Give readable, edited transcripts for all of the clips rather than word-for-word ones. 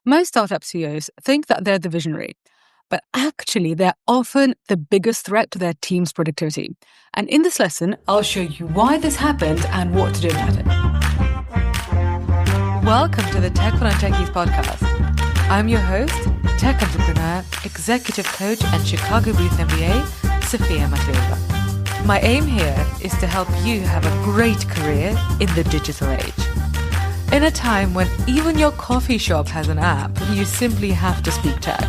Most startup CEOs think that they're the visionary, but actually they're often the biggest threat to their team's productivity. And in this lesson, I'll show you why this happens and what to do about it. Welcome to the Tech for Non-Techies podcast. I'm your host, tech entrepreneur, executive coach, and Chicago-based MBA, Sophia Matveeva. My aim here is to help you have a great career in the digital age. In a time when even your coffee shop has an app, you simply have to speak tech.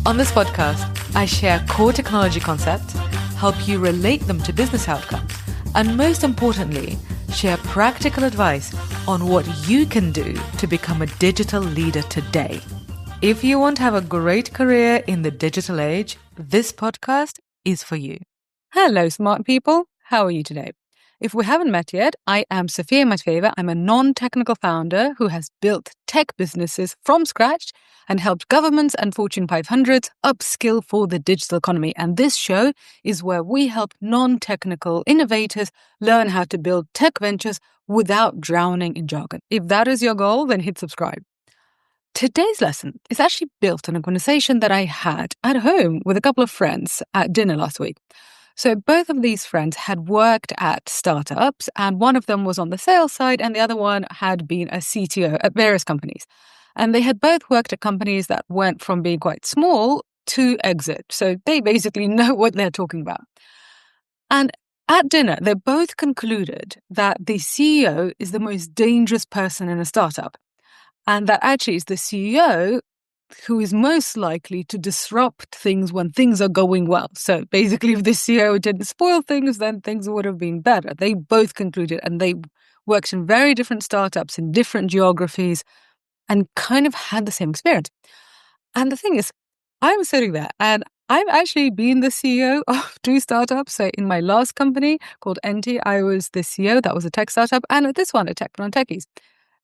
On this podcast, I share core technology concepts, help you relate them to business outcomes, and most importantly, share practical advice on what you can do to become a digital leader today. If you want to have a great career in the digital age, this podcast is for you. Hello, smart people. How are you today? If we haven't met yet, I am Sophia Matveeva. I'm a non-technical founder who has built tech businesses from scratch and helped governments and Fortune 500s upskill for the digital economy. And this show is where we help non-technical innovators learn how to build tech ventures without drowning in jargon. If that is your goal, then hit subscribe. Today's lesson is actually built on a conversation that I had at home with a couple of friends at dinner last week. So both of these friends had worked at startups, and one of them was on the sales side and the other one had been a CTO at various companies. And they had both worked at companies that went from being quite small to exit. So they basically know what they're talking about. And at dinner, they both concluded that the CEO is the most dangerous person in a startup. And that actually is the CEO who is most likely to disrupt things when things are going well. So basically, if the CEO didn't spoil things, then things would have been better. They both concluded, and they worked in very different startups in different geographies and kind of had the same experience. And the thing is, I'm sitting there and I've actually been the CEO of two startups. So in my last company called NT, I was the CEO. That was a tech startup. And at this one, a tech for non-techies.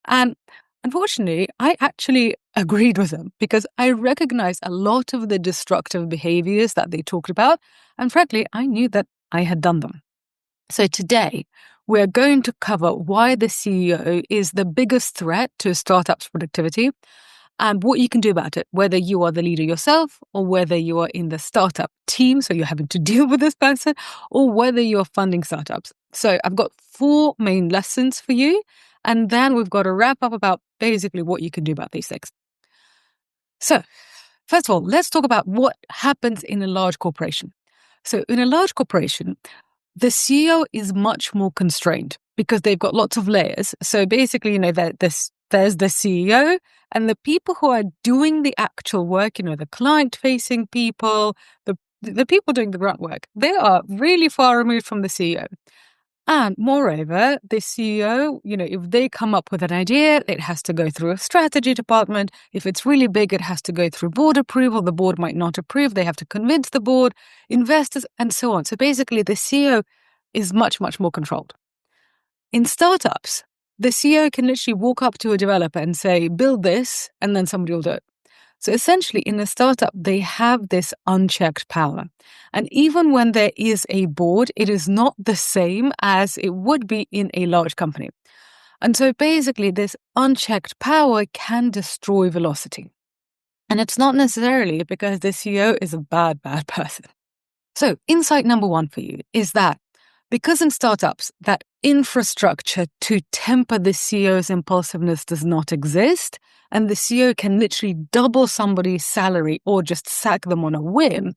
And unfortunately, I actually agreed with them because I recognized a lot of the destructive behaviors that they talked about. And frankly, I knew that I had done them. So today, we're going to cover why the CEO is the biggest threat to a startup's productivity and what you can do about it, whether you are the leader yourself or whether you are in the startup team, so you're having to deal with this person, or whether you're funding startups. So I've got 4 main lessons for you. And then we've got to wrap up about basically what you can do about these things. So, first of all, let's talk about what happens in a large corporation. So, in a large corporation, the CEO is much more constrained because they've got lots of layers. So basically, there's the CEO and the people who are doing the actual work, the client-facing people, the people doing the grunt work. They are really far removed from the CEO. And moreover, the CEO, if they come up with an idea, it has to go through a strategy department. If it's really big, it has to go through board approval. The board might not approve. They have to convince the board, investors, and so on. So basically, the CEO is much, much more controlled. In startups, the CEO can literally walk up to a developer and say, build this, and then somebody will do it. So essentially, in a startup, they have this unchecked power. And even when there is a board, it is not the same as it would be in a large company. And so basically, this unchecked power can destroy velocity. And it's not necessarily because the CEO is a bad person. So insight number 1 for you is that because in startups, that infrastructure to temper the CEO's impulsiveness does not exist, and the CEO can literally double somebody's salary or just sack them on a whim,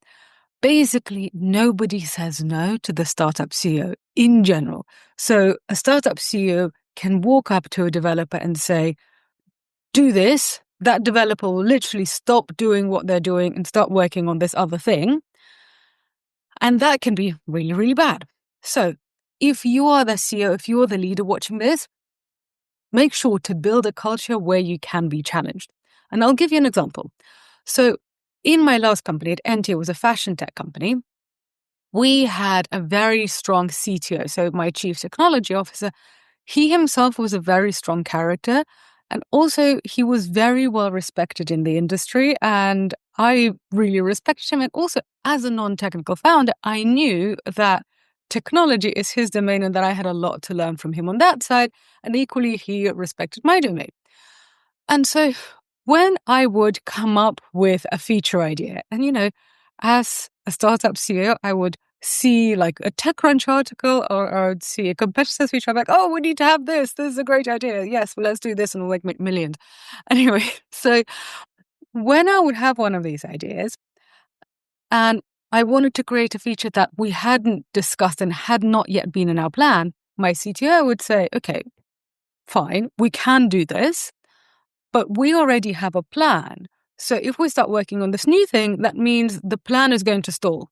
basically nobody says no to the startup CEO in general. So a startup CEO can walk up to a developer and say, do this. That developer will literally stop doing what they're doing and start working on this other thing. And that can be really, really bad. So if you are the CEO, if you are the leader watching this, make sure to build a culture where you can be challenged. And I'll give you an example. So in my last company at NT, it was a fashion tech company. We had a very strong CTO. So my chief technology officer, he himself was a very strong character. And also he was very well respected in the industry. And I really respected him. And also as a non-technical founder, I knew that technology is his domain and that I had a lot to learn from him on that side. And equally, he respected my domain. And so when I would come up with a feature idea, and as a startup CEO, I would see like a TechCrunch article or I'd see a competitor's feature. I'm like, oh, we need to have this. This is a great idea. Yes, well, let's do this and we'll like make millions. Anyway, so when I would have one of these ideas and I wanted to create a feature that we hadn't discussed and had not yet been in our plan, my CTO would say, okay, fine, we can do this, but we already have a plan. So if we start working on this new thing, that means the plan is going to stall.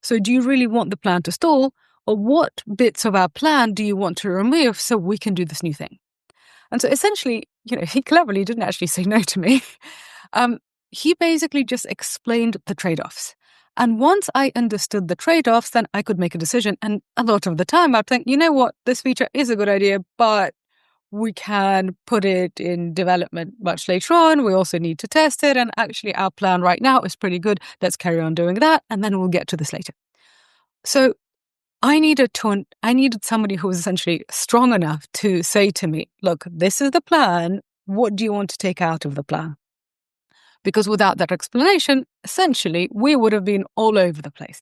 So do you really want the plan to stall? Or what bits of our plan do you want to remove so we can do this new thing? And so essentially, he cleverly didn't actually say no to me. He basically just explained the trade-offs. And once I understood the trade-offs, then I could make a decision. And a lot of the time I'd think, you know what, this feature is a good idea, but we can put it in development much later on. We also need to test it. And actually our plan right now is pretty good. Let's carry on doing that. And then we'll get to this later. So I needed somebody who was essentially strong enough to say to me, look, this is the plan. What do you want to take out of the plan? Because without that explanation, essentially, we would have been all over the place.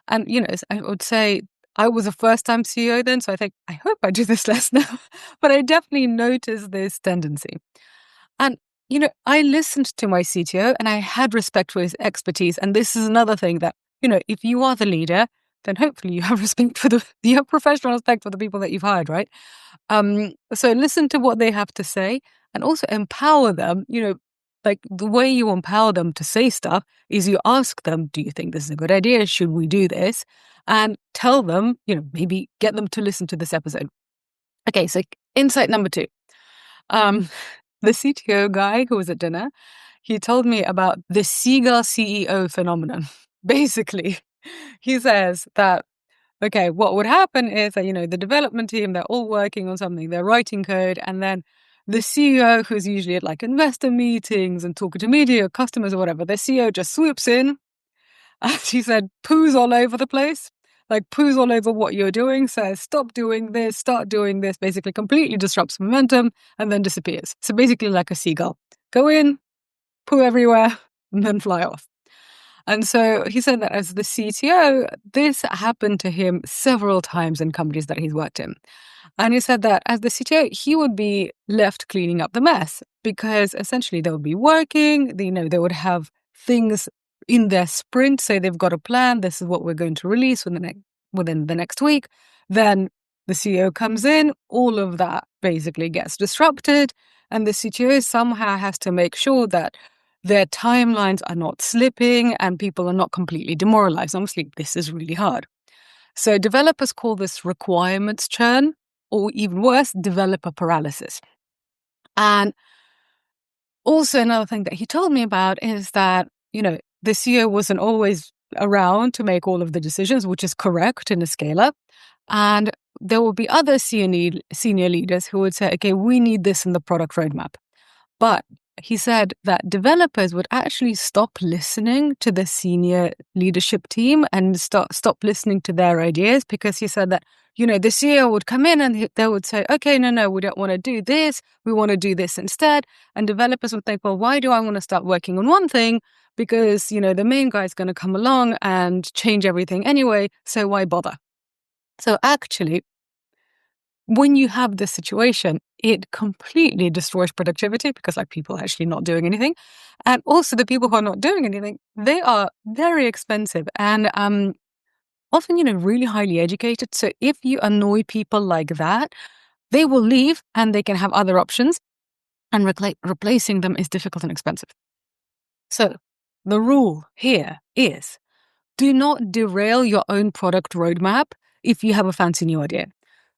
And, I would say I was a first-time CEO then, so I hope I do this less now. But I definitely noticed this tendency. And, I listened to my CTO and I had respect for his expertise. And this is another thing that, if you are the leader, then hopefully you have respect for you have professional respect for the people that you've hired, right? So listen to what they have to say and also empower them. Like the way you empower them to say stuff is you ask them, do you think this is a good idea? Should we do this? And tell them, maybe get them to listen to this episode. Okay, so insight number 2. The CTO guy who was at dinner, he told me about the Seagull CEO phenomenon. Basically, he says that, okay, what would happen is that, the development team, they're all working on something, they're writing code, and then the CEO, who's usually at like investor meetings and talking to media or customers or whatever, the CEO just swoops in, and he said, poos all over the place, like poos all over what you're doing, says, stop doing this, start doing this, basically completely disrupts momentum and then disappears. So basically like a seagull. Go in, poo everywhere, and then fly off. And so he said that as the CTO, this happened to him several times in companies that he's worked in. And he said that as the CTO, he would be left cleaning up the mess because essentially they would be working, they would have things in their sprint, say they've got a plan, this is what we're going to release within the next week. Then the CEO comes in, all of that basically gets disrupted, and the CTO somehow has to make sure that their timelines are not slipping and people are not completely demoralized. Obviously, this is really hard. So developers call this requirements churn, or even worse, developer paralysis. And also another thing that he told me about is that, the CEO wasn't always around to make all of the decisions, which is correct in a scale-up. And there will be other senior leaders who would say, okay, we need this in the product roadmap. But he said that developers would actually stop listening to the senior leadership team and stop listening to their ideas, because he said that, the CEO would come in and they would say, okay, no, we don't want to do this. We want to do this instead. And developers would think, well, why do I want to start working on one thing? Because, the main guy is going to come along and change everything anyway. So why bother? So actually, when you have this situation, it completely destroys productivity because people are actually not doing anything. And also the people who are not doing anything, they are very expensive and often, really highly educated. So if you annoy people like that, they will leave and they can have other options, and replacing them is difficult and expensive. So the rule here is do not derail your own product roadmap if you have a fancy new idea.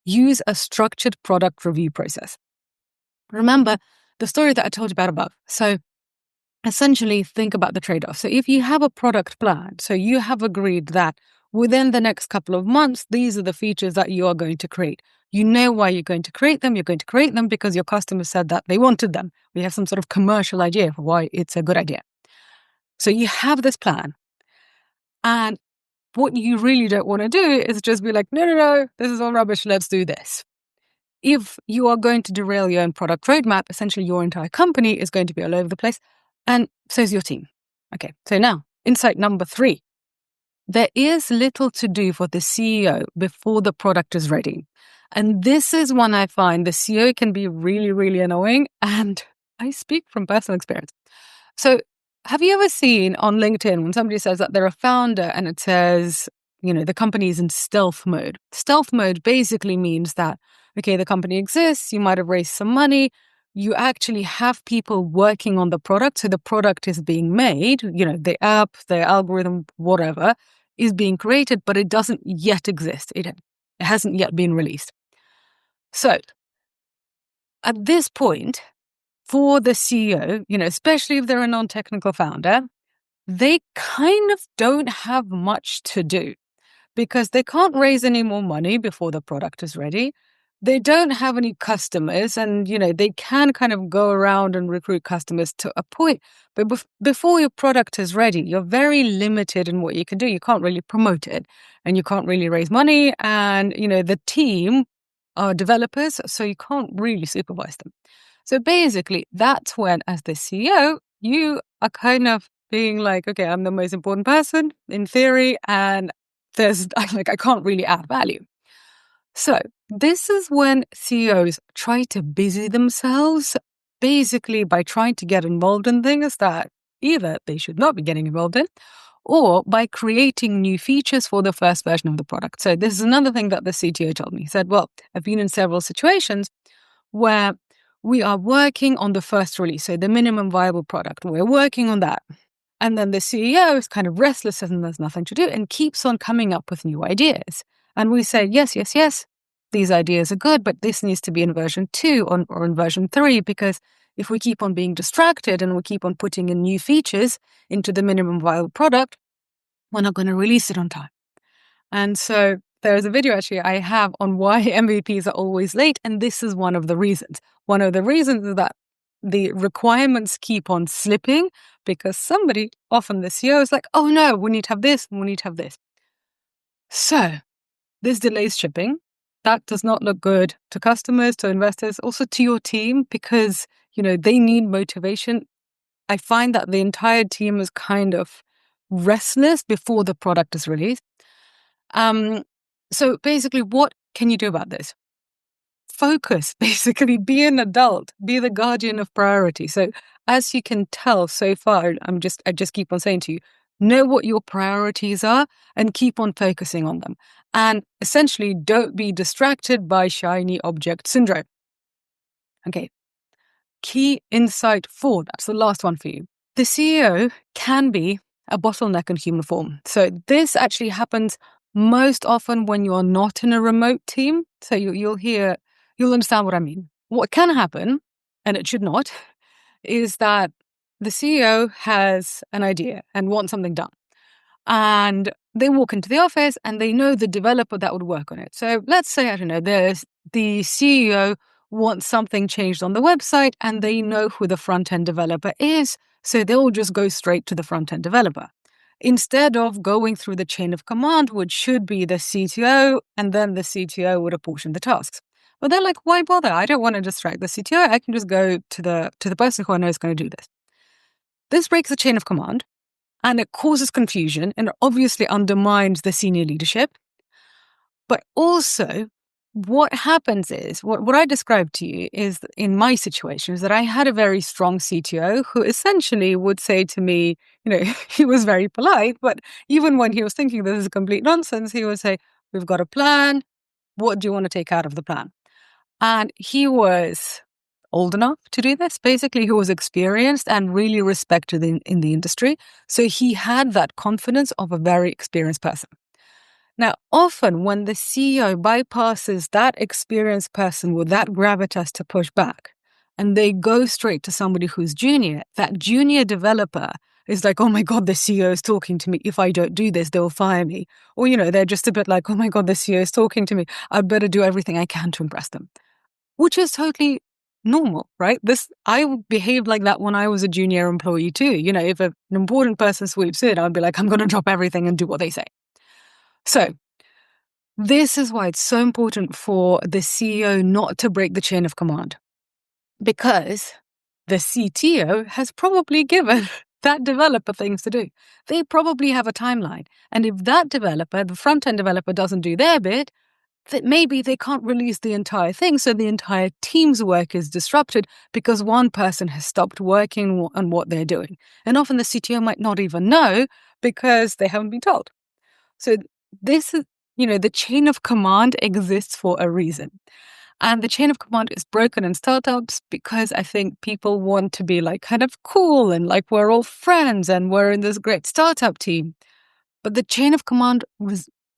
Use a structured product review process. Remember the story that I told you about above. So essentially think about the trade-off. So if you have a product plan, so you have agreed that within the next couple of months, these are the features that you are going to create. You know why you're going to create them. You're going to create them because your customers said that they wanted them. We have some sort of commercial idea for why it's a good idea. So you have this plan. And what you really don't want to do is just be like, no, this is all rubbish. Let's do this. if you are going to derail your own product roadmap, essentially your entire company is going to be all over the place, and so is your team. Okay, so now, insight number 3. There is little to do for the CEO before the product is ready. And this is when I find the CEO can be really, really annoying, and I speak from personal experience. So have you ever seen on LinkedIn when somebody says that they're a founder and it says, the company is in stealth mode? Stealth mode basically means that, okay, the company exists, you might have raised some money, you actually have people working on the product. So the product is being made, the app, the algorithm, whatever is being created, but it doesn't yet exist. It hasn't yet been released. So at this point, for the CEO, especially if they're a non-technical founder, they kind of don't have much to do because they can't raise any more money before the product is ready. They don't have any customers and, they can kind of go around and recruit customers to a point. But before your product is ready, you're very limited in what you can do. You can't really promote it and you can't really raise money. And, the team are developers, so you can't really supervise them. So basically, that's when, as the CEO, you are kind of being like, okay, I'm the most important person in theory, and I can't really add value. So this is when CEOs try to busy themselves, basically by trying to get involved in things that either they should not be getting involved in, or by creating new features for the first version of the product. So this is another thing that the CTO told me. He said, well, I've been in several situations where we are working on the first release, so the minimum viable product. We're working on that. And then the CEO is kind of restless and there's nothing to do and keeps on coming up with new ideas. And we say, yes, these ideas are good, but this needs to be in version 2 or in version 3, because if we keep on being distracted and we keep on putting in new features into the minimum viable product, we're not going to release it on time. And so there's a video actually I have on why MVPs are always late, and this is one of the reasons. One of the reasons is that the requirements keep on slipping because somebody, often the CEO, is like, oh no, we need to have this, and we need to have this. So this delays shipping. That does not look good to customers, to investors, also to your team, because, they need motivation. I find that the entire team is kind of restless before the product is released. So basically, what can you do about this? Focus, basically, be an adult, be the guardian of priority. So as you can tell so far, I just keep on saying to you, know what your priorities are and keep on focusing on them. And essentially, don't be distracted by shiny object syndrome. Okay. Key insight 4, that's the last one for you. The CEO can be a bottleneck in human form. So this actually happens most often when you're not in a remote team. So you'll understand what I mean. What can happen, and it should not, is that the CEO has an idea and wants something done. And they walk into the office and they know the developer that would work on it. So let's say, I don't know, there's the CEO wants something changed on the website and they know who the front-end developer is. So they'll just go straight to the front-end developer instead of going through the chain of command, which should be the CTO, and then the CTO would apportion the tasks. But they're like, why bother? I don't want to distract the CTO. I can just go to the person who I know is going to do this. This breaks the chain of command. And it causes confusion and it obviously undermines the senior leadership. But also, what happens is, what I described to you is, in my situation, is that I had a very strong CTO who essentially would say to me, he was very polite, but even when he was thinking this is complete nonsense, he would say, we've got a plan. What do you want to take out of the plan? And he was old enough to do this. Basically, he was experienced and really respected in the industry. So he had that confidence of a very experienced person. Now, often when the CEO bypasses that experienced person with that gravitas to push back, and they go straight to somebody who's junior, that junior developer is like, oh my God, the CEO is talking to me. If I don't do this, they'll fire me. Or, they're just a bit like, oh my God, the CEO is talking to me. I'd better do everything I can to impress them. Which is totally normal, right? I behaved like that when I was a junior employee too. If an important person sweeps in, I'd be like, I'm going to drop everything and do what they say. So This is why it's so important for the CEO not to break the chain of command, because the CTO has probably given that developer things to do. They probably have a timeline. And if that developer, the front-end developer, doesn't do their bit, that maybe they can't release the entire thing, so the entire team's work is disrupted because one person has stopped working on what they're doing. And often the CTO might not even know because they haven't been told. So this is, the chain of command exists for a reason. And the chain of command is broken in startups because I think people want to be like kind of cool and like we're all friends and we're in this great startup team. But the chain of command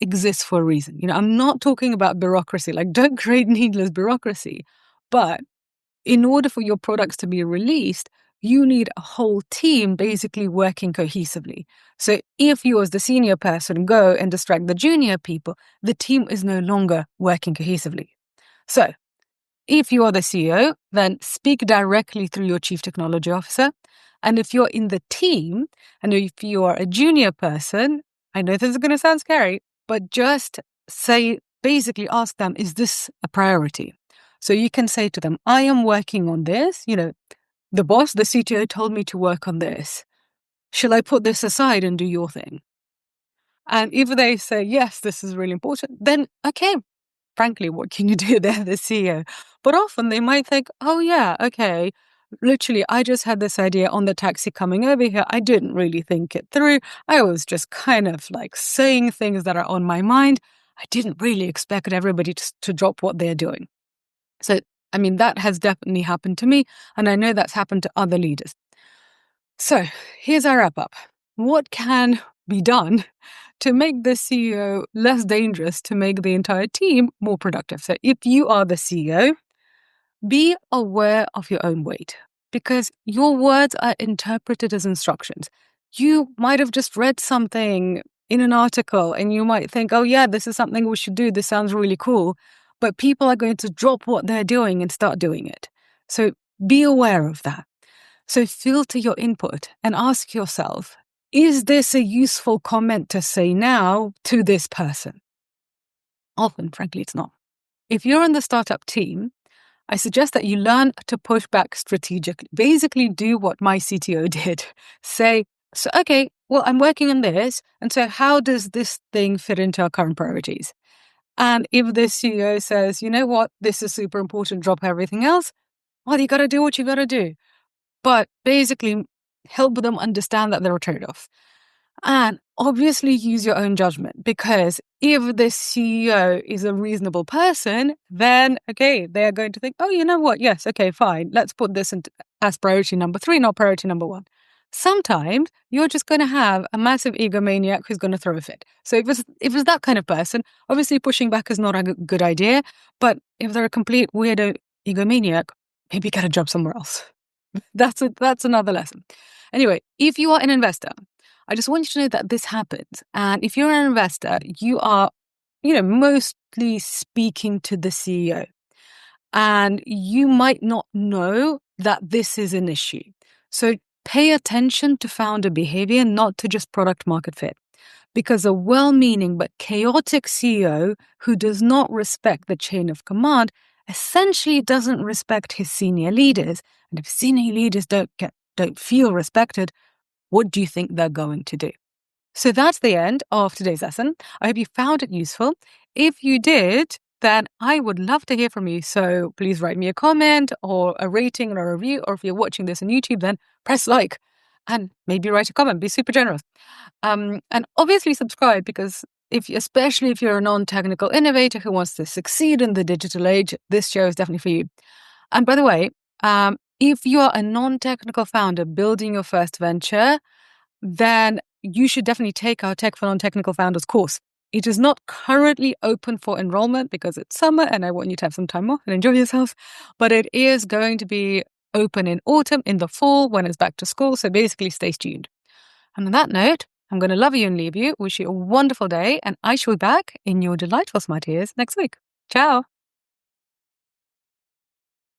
exists for a reason. I'm not talking about bureaucracy, like don't create needless bureaucracy. But in order for your products to be released, you need a whole team basically working cohesively. So if you as the senior person go and distract the junior people, the team is no longer working cohesively. So if you are the CEO, then speak directly through your chief technology officer. And if you're in the team, and if you are a junior person, I know this is going to sound scary, but just basically ask them, is this a priority? So you can say to them, I am working on this. The boss, the CTO told me to work on this. Shall I put this aside and do your thing? And if they say, yes, this is really important, then okay, frankly, what can you do? They're the CEO. But often they might think, oh yeah, okay, literally, I just had this idea on the taxi coming over here. I didn't really think it through. I was just kind of like saying things that are on my mind. I didn't really expect everybody to drop what they're doing. So, that has definitely happened to me, and I know that's happened to other leaders. So, here's our wrap up. What can be done to make the CEO less dangerous, to make the entire team more productive? So, if you are the CEO, be aware of your own weight, because your words are interpreted as instructions. You might have just read something in an article and you might think, oh yeah, this is something we should do. This sounds really cool. But people are going to drop what they're doing and start doing it. So be aware of that. So filter your input and ask yourself, is this a useful comment to say now to this person? Often, frankly, it's not. If you're in the startup team, I suggest that you learn to push back strategically. Basically, do what my CTO did. Say, so, okay, well, I'm working on this. And so how does this thing fit into our current priorities? And if the CEO says, you know what, this is super important, drop everything else, well, you got to do what you got to do. But basically, help them understand that there are trade-offs. And obviously use your own judgment, because if the CEO is a reasonable person, then, okay, they're going to think, oh, you know what? Yes, okay, fine. Let's put this as priority number 3, not priority number 1. Sometimes you're just going to have a massive egomaniac who's going to throw a fit. So if it's that kind of person, obviously pushing back is not a good idea. But if they're a complete weirdo egomaniac, maybe get a job somewhere else. That's another lesson. Anyway, if you are an investor, I just want you to know that this happens. And if you're an investor, you are, mostly speaking to the CEO. And you might not know that this is an issue. So pay attention to founder behavior, not to just product market fit. Because a well-meaning but chaotic CEO who does not respect the chain of command essentially doesn't respect his senior leaders. And if senior leaders don't feel respected, what do you think they're going to do? So that's the end of today's lesson. I hope you found it useful. If you did, then I would love to hear from you. So please write me a comment or a rating or a review. Or if you're watching this on YouTube, then press like and maybe write a comment. Be super generous. And obviously subscribe, because especially if you're a non-technical innovator who wants to succeed in the digital age, this show is definitely for you. And by the way, if you are a non-technical founder building your first venture, then you should definitely take our Tech for Non-Technical Founders course. It is not currently open for enrollment because it's summer and I want you to have some time off and enjoy yourself, but it is going to be open in autumn, in the fall, when it's back to school. So basically stay tuned. And on that note, I'm going to love you and leave you. Wish you a wonderful day, and I shall be back in your delightful smart ears next week. Ciao.